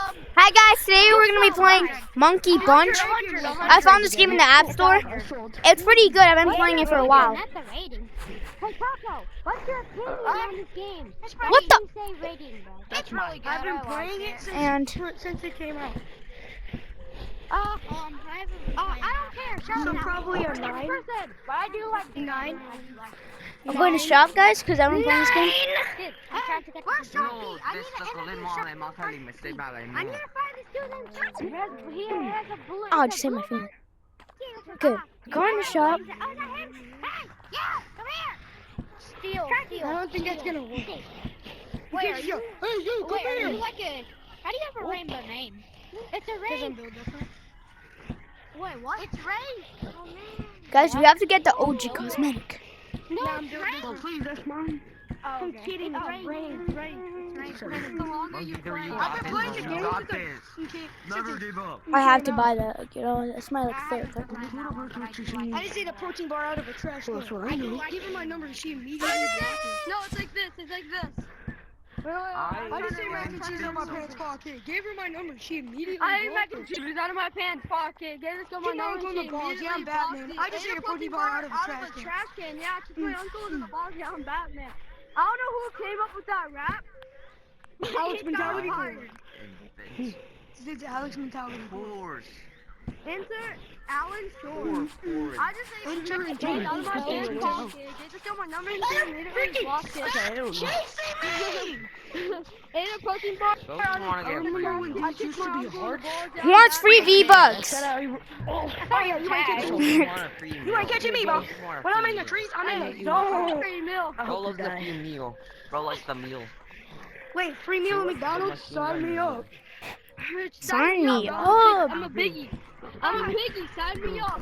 Hi guys, today we're going to be playing Monkey Bunch. I found this game in the App Store. It's pretty good. I've been playing it for a while. Hey, Taco, what's your opinion on this game? What the? Say rating, bro. That's really good. I've been playing it since it came out. I don't care. Shut So up. probably a 9. But I do like 9. I'm going to shop, guys, because I've been playing this game. Where's Sharky? No, I this need is to the introduce lemon, más feliz, me estoy I bailando. need to find this dude named Sharky. He has a blue. Oh, I just hit my finger. Good. Going to shop. Oh, is that him? Hey, yeah, come here. Steal. I don't think that's gonna work. Wait, are you? Hey, you, come Wait, are here. you like a? How do you have a rainbow name? It's a rain. Wait, what? It's Ray. Oh man. Guys, we have to get the OG cosmetic. No, I'm it's doing Ray. this. Please, that's mine. Oh, I'm okay. kidding. It's It's Ray. Ray. The longer you play. I've been playing the You game got since this. Never give up. I have to buy that. You know, that's my like third. I just ate a protein bar out of a trash can. I give her my number and she immediately blocked it. No, it's like this. It's like this. I just ate mac and cheese out of my pants pocket. Gave her my number and she immediately I ate mac blocked and it. cheese out of my pants pocket. Gave this to my Keep my uncle in the balls. Yeah, I'm Batman. I just ate a protein bar out of a trash can. Yeah, just my uncle in the balls. Yeah, I'm Batman. I don't know who came up with that rap. Alex mentality. Bitch. It's Alex mentality. Force. Enter Alan Shore. I just ate Enter mac and and cheese out of my Enter. pants pocket. Gave this to my number and she immediately blocked it. Chasing me! Ate a protein bar. Those who wanna get free. I kicked my uncle in the balls. Yeah, Who wants free V-Bucks? Oh yeah, you ain't catching Those me. who want a free meal. You ain't catching me, bro. Those who want a When I'm free in the meal. trees, I'm in the Oh, free meal. Bro loves the free meal. Bro likes the meal. Wait, free meal at McDonald's? Sign me up. Sign me bro. up. I'm a biggie. I'm a piggy. Sign me up.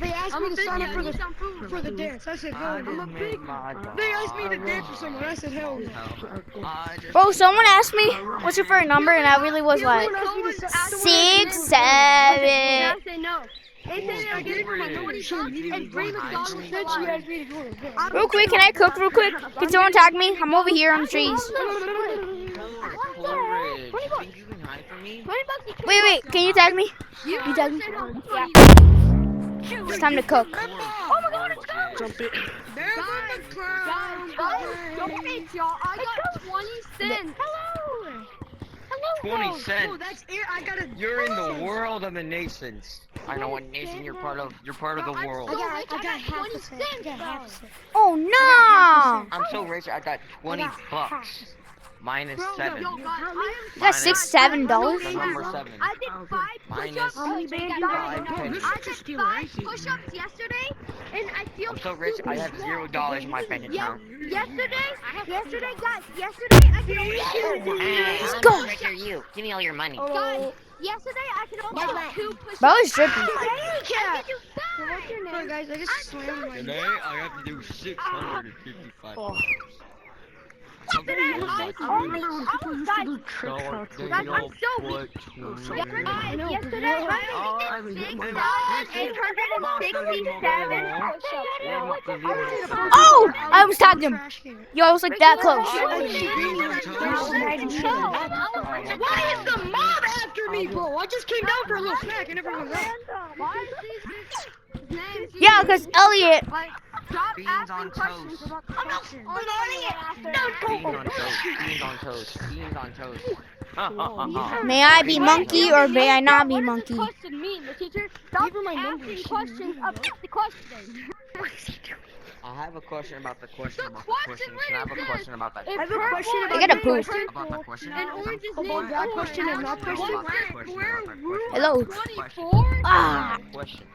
They asked me to sign up I need some food. for the dance. I said I hell no. just made my They asked me to dance for someone. I said hell no. I just Bro, someone asked me, what's your favorite number? And I really was like, Someone asked me 6, to 7. I say no. They say they're getting for my 40 bucks and bring McDonald's to Said she life. asked me to go to bed. Real quick, can I cook real quick? Can someone tag me? I'm over here on the trees. Coleridge. You think you can hide from me? 20 bucks each. Wait, can you tag me? You tag me? Yeah. It's time to cook. Oh my god, it's going! Jump it. There Guys, the clouds. donate, y'all. I got 20 cents. Hello. 20 cents. Oh, that's it. I gotta. You're in the world of the nations. I know what nation you're part of. You're part of the world. I got half 20 a cent. cents, I got bro. half a cent. Oh no! I'm so rich. I got 20 bucks. Minus 7. Yo, guys, I You got $7. The number 7. I did 5 Minus push-ups. How many bands you got? five pennies. I did 5 push-ups yesterday, and I feel I'm so rich. I have $0 in my bank account. Yesterday, guys, I can only do Let's go. Richer, you. Give me all your money. Guys, yesterday I can only do 2 push-ups. Bro, it's dripping. I can do 5. What's your Sorry guys, I just slammed my. Today I have to do 655. Oh. Yesterday, Guys, I'm Oh! I almost tagged him. Yo, I was like that close. Why is the mob after me, bro? I just came down for a little snack and everyone's out. Yeah, because Elliot. Stop Beans asking on questions toast. about the question. Beans on toast. Beans on toast. Beans on toast. May I be monkey or may I not be monkey? What does the question mean? The teacher stop Give her my number. asking questions about the question. I have a question about the question The about the question. question, Can I have what a is question about that? If I have a question purple about I gotta is poop. purple About the question. and orange is About named that orange, question and that what question? is red? Hello. 24? Ah. Question.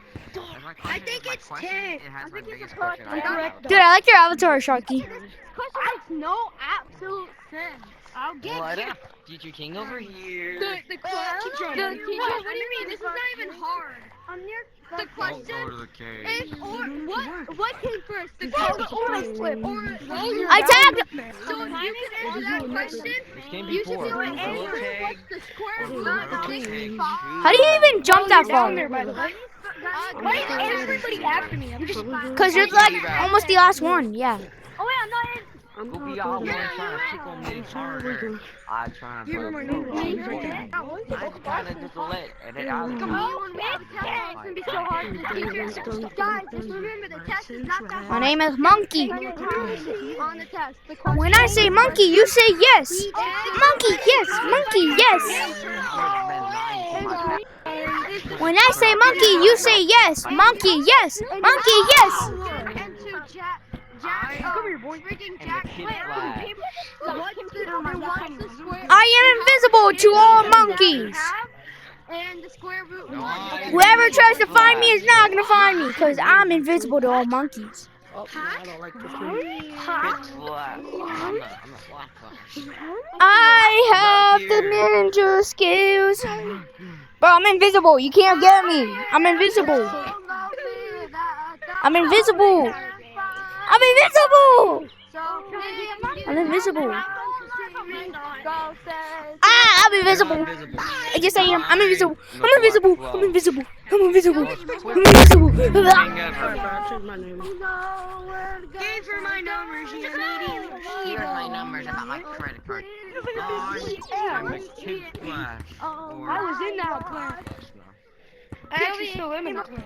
I think it's 10. It has my biggest correct. question. Correct. Dude, I like your avatar, Sharky. This question makes no absolute sense. I'll get What you. up? Teacher King over here. The question, trying. the teacher, what do you mean? This is not even hard. The Don't question go to the cave. is, or what came first? The question or I tagged. So if you can answer that question, This came you should before. be able to Roll answer tag. what's the square root of 65. How do you even jump that Down far? there, by the way. Why is everybody after me? I'm just. Because you're like almost the last one. Yeah. Oh wait, I'm not in. I'm Goofy, not y'all doing want that. trying to tickle me harder. I try Give her to my go number. She's right there. I try to just let it out. Oh, it's gonna be so hard to keep your guys. Just remember the test is not that My hard. name is Monkey. On the test. When I say monkey, you say yes. Monkey, yes. Monkey, yes. When I say monkey, you say yes. Monkey, yes. Monkey, yes. And to Jack, Come here, boy. freaking And Jack. the kid flag. I am invisible to all monkeys. And the square root. Whoever tries to find me is not gonna find me, because I'm invisible to all monkeys. Oh, no, I don't like this one. Kid flag. I'm the black flag. I have the ninja skills. Bro, I'm invisible. You can't get me. I'm invisible. I'm invisible. I'm invisible. I'm invisible. Ah, I'm invisible. Yes, I am. I'm invisible. I'm invisible. I'm invisible. I'm invisible. I'm invisible. Alright, bro, I changed my name. Gave her my number. She immediately. Here's my numbers about my credit card. I'm a kid flag. I was in that class. I actually still am in that class.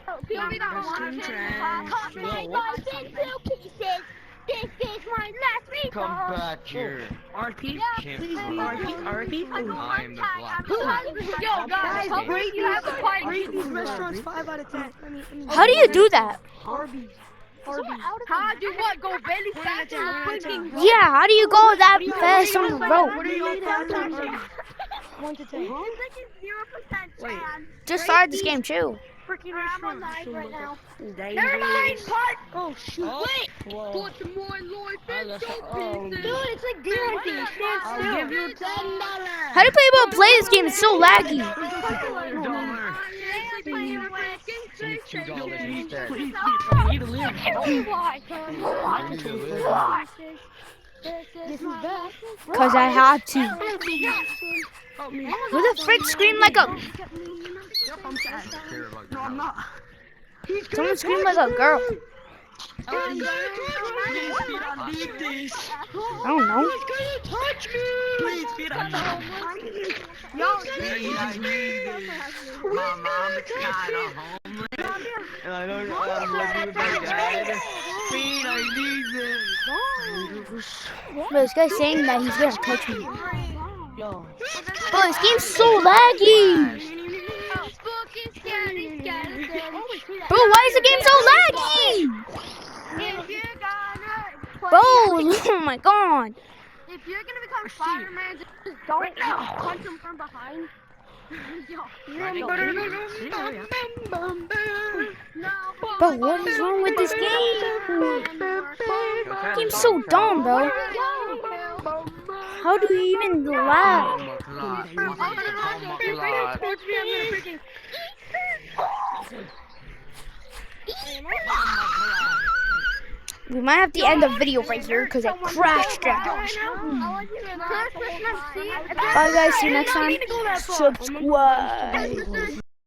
This is my last week. Come back here. RP? Kid Please, flag. RP? I'm the black Yo, guys, Guys, rate you have a these, quiet rate these restaurants 5 out of 10. How do you do that? Arby's. How do what? Go belly fat and Yeah, how do you go that fast on the What road? are you all out of 10? 1 to 10. It's like a 0% Wait. chance. Just started this game too. Freaking I'm on restaurants. live right now. Never mind, part. Oh, shoot. Wait. Whoa. More life Oh, Dude, it's like DRT. I'll give you $10. How do people play this game? It's so laggy. $2 instead. I need to live. This is bad. Cause I have to. Help me. Who the frick screamed like a? No, I'm not. Someone screamed like a girl. Please, Peter, I need this. I don't know. He's gonna touch me. Please, Peter, I need this. Speed, I need this. My mom is kind of homeless. And I don't know what I'm living with my dad. Speed, I need this. Bro, this guy's saying that he's gonna touch me. Yo. Bro, this game's so laggy. Bro, why is the game so laggy? Bro, oh my god. If you're gonna become Spider-Man, just don't punch him from behind. Bro, what is wrong with this game? This game's so dumb, bro. How do you even lag? We might have to end the video right here because it crashed out. Bye guys, see you next time. Subscribe.